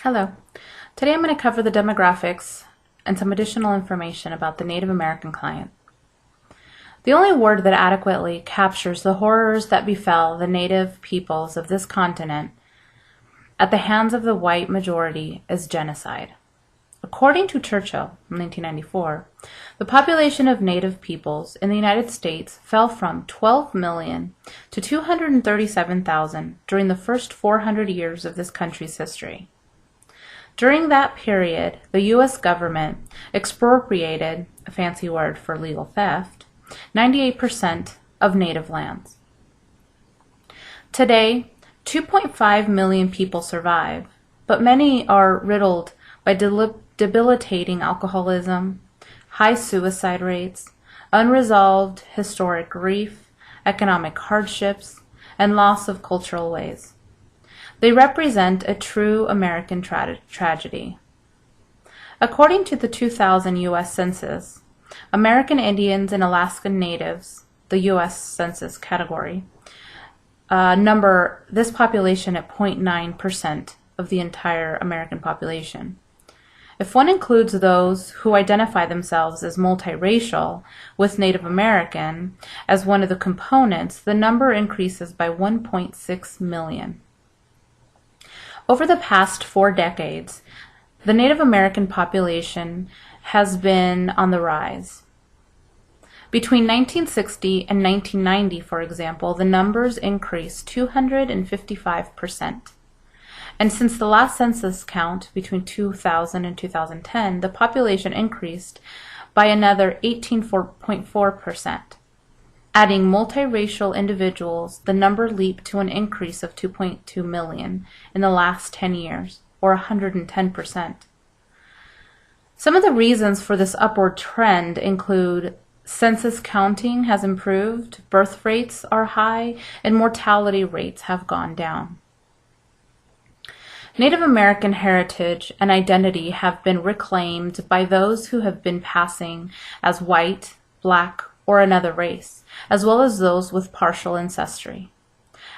Hello. Today I'm going to cover the demographics and some additional information about the Native American client. The only word that adequately captures the horrors that befell the native peoples of this continent at the hands of the white majority is genocide. According to Churchill in 1994, the population of native peoples in the United States fell from 12 million to 237,000 during the first 400 years of this country's history. During that period, the U.S. government expropriated, a fancy word for legal theft, 98% of native lands. Today, 2.5 million people survive, but many are riddled by debilitating alcoholism, high suicide rates, unresolved historic grief, economic hardships, and loss of cultural ways. They represent a true American tragedy. According to the 2000 U.S. Census, American Indians and Alaskan Natives, the U.S. Census category, number this population at 0.9% of the entire American population. If one includes those who identify themselves as multiracial, with Native American as one of the components, the number increases by 1.6 million. Over the past 4 decades, the Native American population has been on the rise. Between 1960 and 1990, for example, the numbers increased 255%. And since the last census count between 2000 and 2010, the population increased by another 18.4%. Adding multiracial individuals, the number leaped to an increase of 2.2 million in the last 10 years, or 110%. Some of the reasons for this upward trend include census counting has improved, birth rates are high, and mortality rates have gone down. Native American heritage and identity have been reclaimed by those who have been passing as white, black, or another race, as well as those with partial ancestry.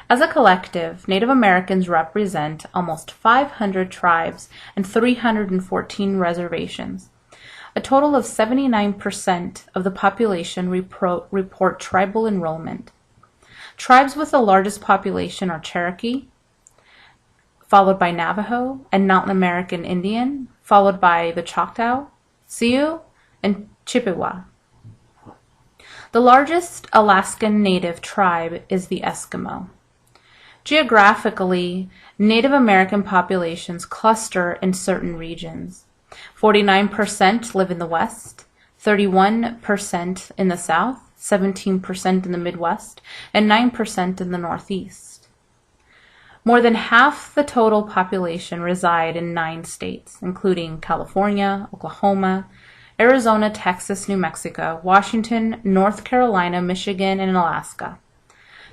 As a collective, Native Americans represent almost 500 tribes and 314 reservations. A total of 79% of the population report tribal enrollment. Tribes with the largest population are Cherokee, followed by Navajo and Mountain American Indian, followed by the Choctaw, Sioux, and Chippewa. The largest Alaskan Native tribe is the Eskimo. Geographically, Native American populations cluster in certain regions. 49% live in the West, 31% in the South, 17% in the Midwest, and 9% in the Northeast. More than half the total population reside in 9 states, including California, Oklahoma, Arizona, Texas, New Mexico, Washington, North Carolina, Michigan, and Alaska.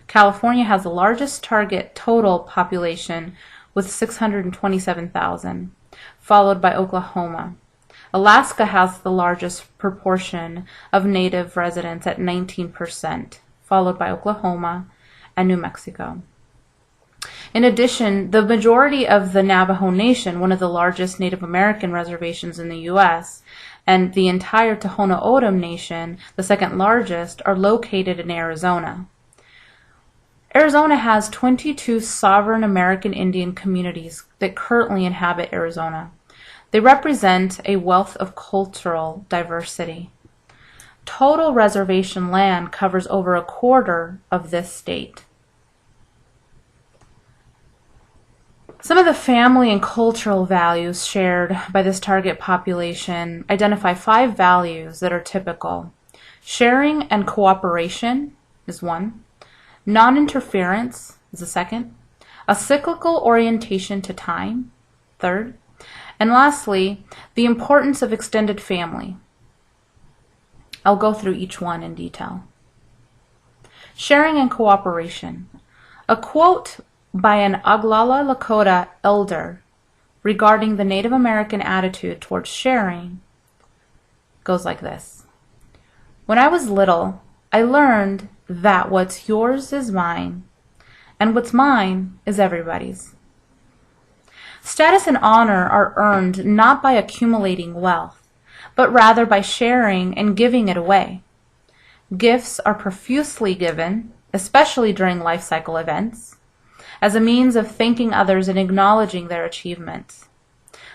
California has the largest target total population with 627,000, followed by Oklahoma. Alaska has the largest proportion of native residents at 19%, followed by Oklahoma and New Mexico. In addition, the majority of the Navajo Nation, one of the largest Native American reservations in the U.S., and the entire Tohono O'odham Nation, the second largest, are located in Arizona. Arizona has 22 sovereign American Indian communities that currently inhabit Arizona. They represent a wealth of cultural diversity. Total reservation land covers over a quarter of this state. Some of the family and cultural values shared by this target population identify 5 values that are typical. Sharing and cooperation is 1. Non-interference is the 2nd. A cyclical orientation to time, 3rd. And lastly, the importance of extended family. I'll go through each one in detail. Sharing and cooperation. A quote by an Oglala Lakota elder regarding the Native American attitude towards sharing goes like this. When I was little, I learned that what's yours is mine, and what's mine is everybody's. Status and honor are earned not by accumulating wealth, but rather by sharing and giving it away. Gifts are profusely given, especially during life cycle events, as a means of thanking others and acknowledging their achievements.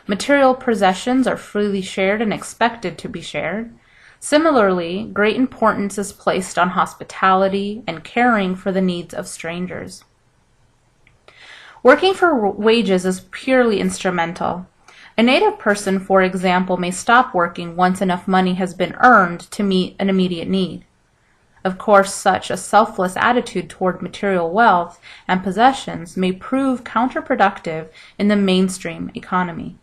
Material possessions are freely shared and expected to be shared. Similarly, great importance is placed on hospitality and caring for the needs of strangers. Working for wages is purely instrumental. A native person, for example, may stop working once enough money has been earned to meet an immediate need. Of course, such a selfless attitude toward material wealth and possessions may prove counterproductive in the mainstream economy.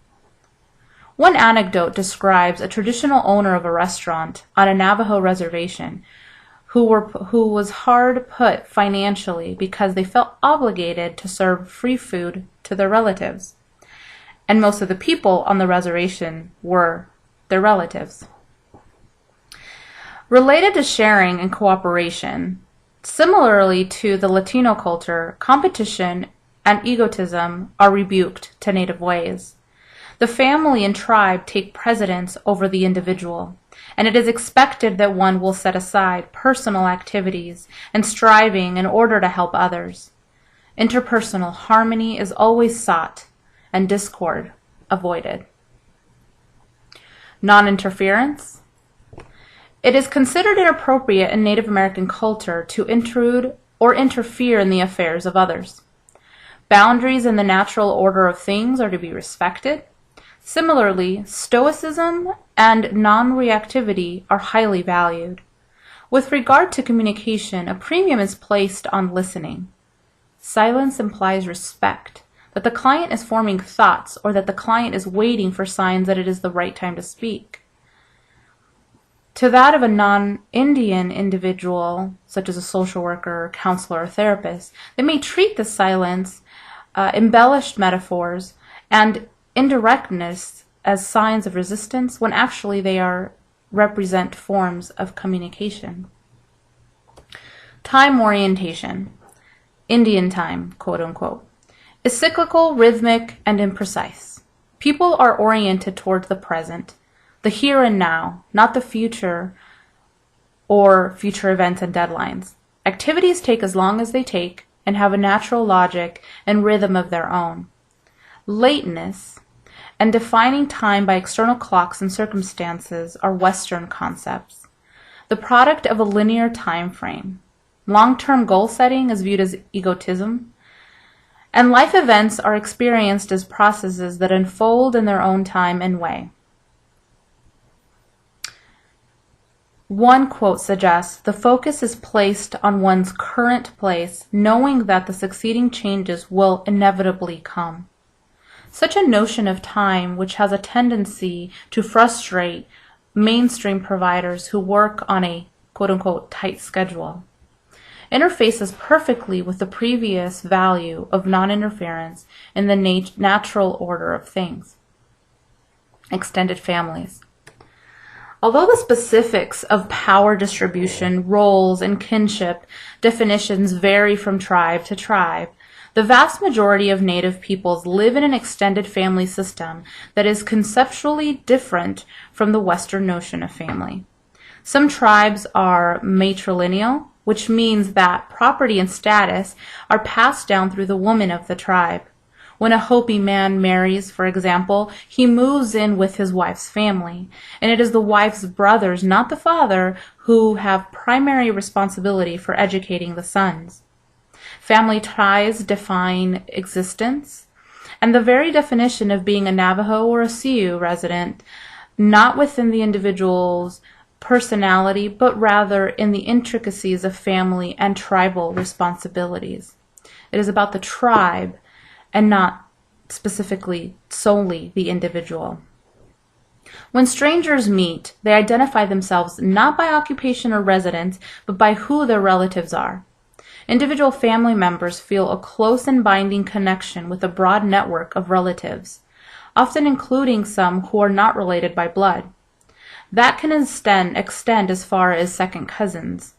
One anecdote describes a traditional owner of a restaurant on a Navajo reservation who was hard put financially because they felt obligated to serve free food to their relatives. And most of the people on the reservation were their relatives. Related to sharing and cooperation, similarly to the Latino culture, competition and egotism are rebuked to native ways. The family and tribe take precedence over the individual, and it is expected that one will set aside personal activities and striving in order to help others. Interpersonal harmony is always sought and discord avoided. Non-interference. It is considered inappropriate in Native American culture to intrude or interfere in the affairs of others. Boundaries in the natural order of things are to be respected. Similarly, stoicism and non-reactivity are highly valued. With regard to communication, a premium is placed on listening. Silence implies respect, that the client is forming thoughts or that the client is waiting for signs that it is the right time to speak. To that of a non-Indian individual, such as a social worker, counselor, or therapist, they may treat the silence, embellished metaphors, and indirectness as signs of resistance when actually they represent forms of communication. Time orientation, Indian time, quote unquote, is cyclical, rhythmic, and imprecise. People are oriented towards the present, the here and now, not the future or future events and deadlines. Activities take as long as they take and have a natural logic and rhythm of their own. Lateness and defining time by external clocks and circumstances are Western concepts, the product of a linear time frame. Long-term goal setting is viewed as egotism, and life events are experienced as processes that unfold in their own time and way. One quote suggests, "The focus is placed on one's current place, knowing that the succeeding changes will inevitably come." Such a notion of time, which has a tendency to frustrate mainstream providers who work on a quote-unquote tight schedule, interfaces perfectly with the previous value of non-interference in the natural order of things. Extended families. Although the specifics of power distribution, roles, and kinship definitions vary from tribe to tribe, the vast majority of Native peoples live in an extended family system that is conceptually different from the Western notion of family. Some tribes are matrilineal, which means that property and status are passed down through the woman of the tribe. When a Hopi man marries, for example, he moves in with his wife's family, and it is the wife's brothers, not the father, who have primary responsibility for educating the sons. Family ties define existence, and the very definition of being a Navajo or a Sioux resident, not within the individual's personality, but rather in the intricacies of family and tribal responsibilities. It is about the tribe and not specifically solely the individual. When strangers meet, they identify themselves not by occupation or residence, but by who their relatives are. Individual family members feel a close and binding connection with a broad network of relatives, often including some who are not related by blood. That can extend as far as second cousins.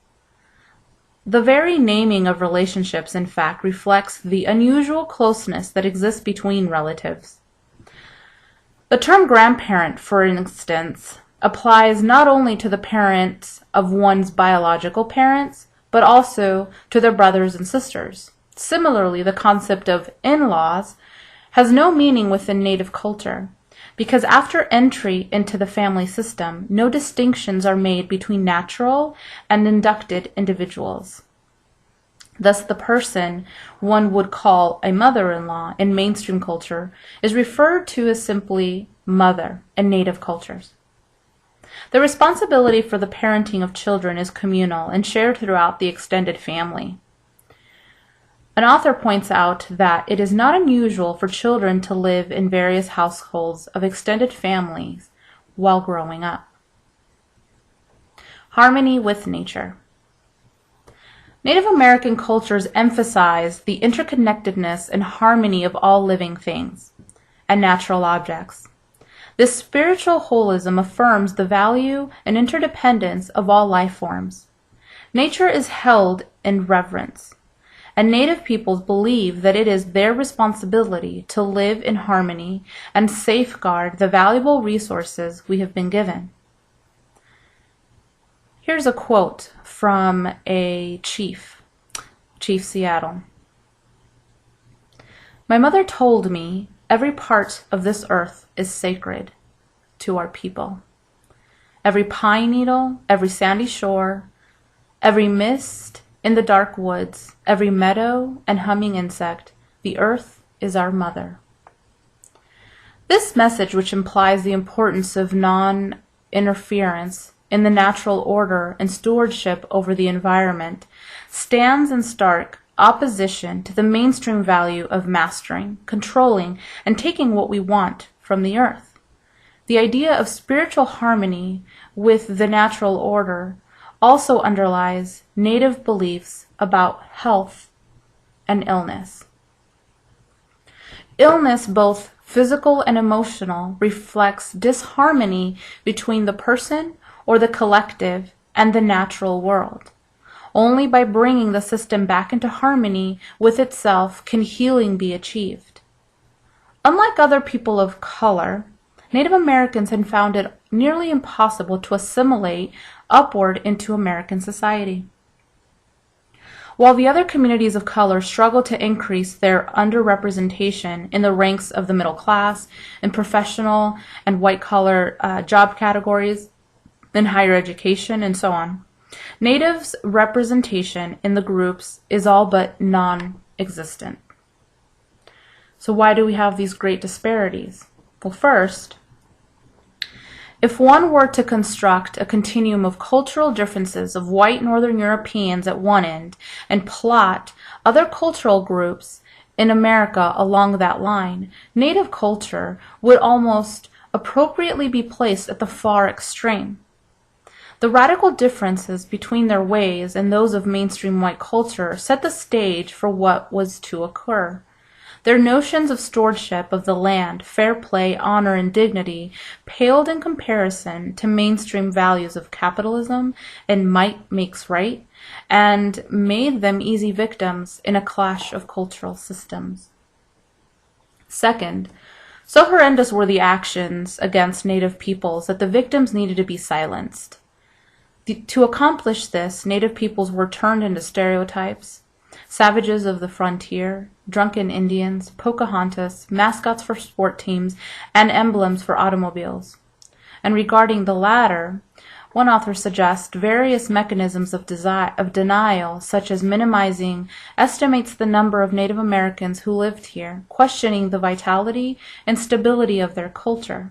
The very naming of relationships, in fact, reflects the unusual closeness that exists between relatives. The term grandparent, for instance, applies not only to the parents of one's biological parents, but also to their brothers and sisters. Similarly, the concept of in-laws has no meaning within Native culture, because after entry into the family system, no distinctions are made between natural and inducted individuals. Thus, the person one would call a mother-in-law in mainstream culture is referred to as simply mother in Native cultures. The responsibility for the parenting of children is communal and shared throughout the extended family. An author points out that it is not unusual for children to live in various households of extended families while growing up. Harmony with nature. Native American cultures emphasize the interconnectedness and harmony of all living things and natural objects. This spiritual holism affirms the value and interdependence of all life forms. Nature is held in reverence, and Native peoples believe that it is their responsibility to live in harmony and safeguard the valuable resources we have been given. Here's a quote from a chief, Chief Seattle. "My mother told me every part of this earth is sacred to our people. Every pine needle, every sandy shore, every mist in the dark woods, every meadow and humming insect, the earth is our mother." This message, which implies the importance of non-interference in the natural order and stewardship over the environment, stands in stark opposition to the mainstream value of mastering, controlling, and taking what we want from the earth. The idea of spiritual harmony with the natural order also underlies Native beliefs about health and illness. Illness, both physical and emotional, reflects disharmony between the person or the collective and the natural world. Only by bringing the system back into harmony with itself can healing be achieved. Unlike other people of color, Native Americans had found it nearly impossible to assimilate upward into American society. While the other communities of color struggle to increase their underrepresentation in the ranks of the middle class, in professional and white-collar job categories, in higher education, and so on, Natives' representation in the groups is all but non-existent. So why do we have these great disparities? Well, first, if one were to construct a continuum of cultural differences of white Northern Europeans at one end and plot other cultural groups in America along that line, Native culture would almost appropriately be placed at the far extreme. The radical differences between their ways and those of mainstream white culture set the stage for what was to occur. Their notions of stewardship of the land, fair play, honor, and dignity paled in comparison to mainstream values of capitalism and might makes right, and made them easy victims in a clash of cultural systems. Second, so horrendous were the actions against Native peoples that the victims needed to be silenced. To accomplish this, Native peoples were turned into stereotypes, savages of the frontier, drunken Indians, Pocahontas, mascots for sport teams, and emblems for automobiles. And regarding the latter, one author suggests various mechanisms of denial, such as minimizing, estimates the number of Native Americans who lived here, questioning the vitality and stability of their culture,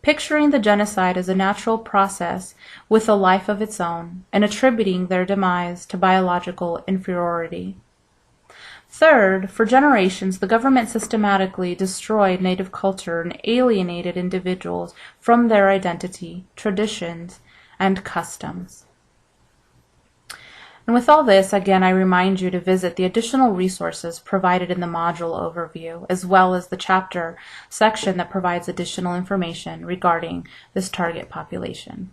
picturing the genocide as a natural process with a life of its own, and attributing their demise to biological inferiority. Third, for generations, the government systematically destroyed Native culture and alienated individuals from their identity, traditions, and customs. And with all this, again, I remind you to visit the additional resources provided in the module overview, as well as the chapter section that provides additional information regarding this target population.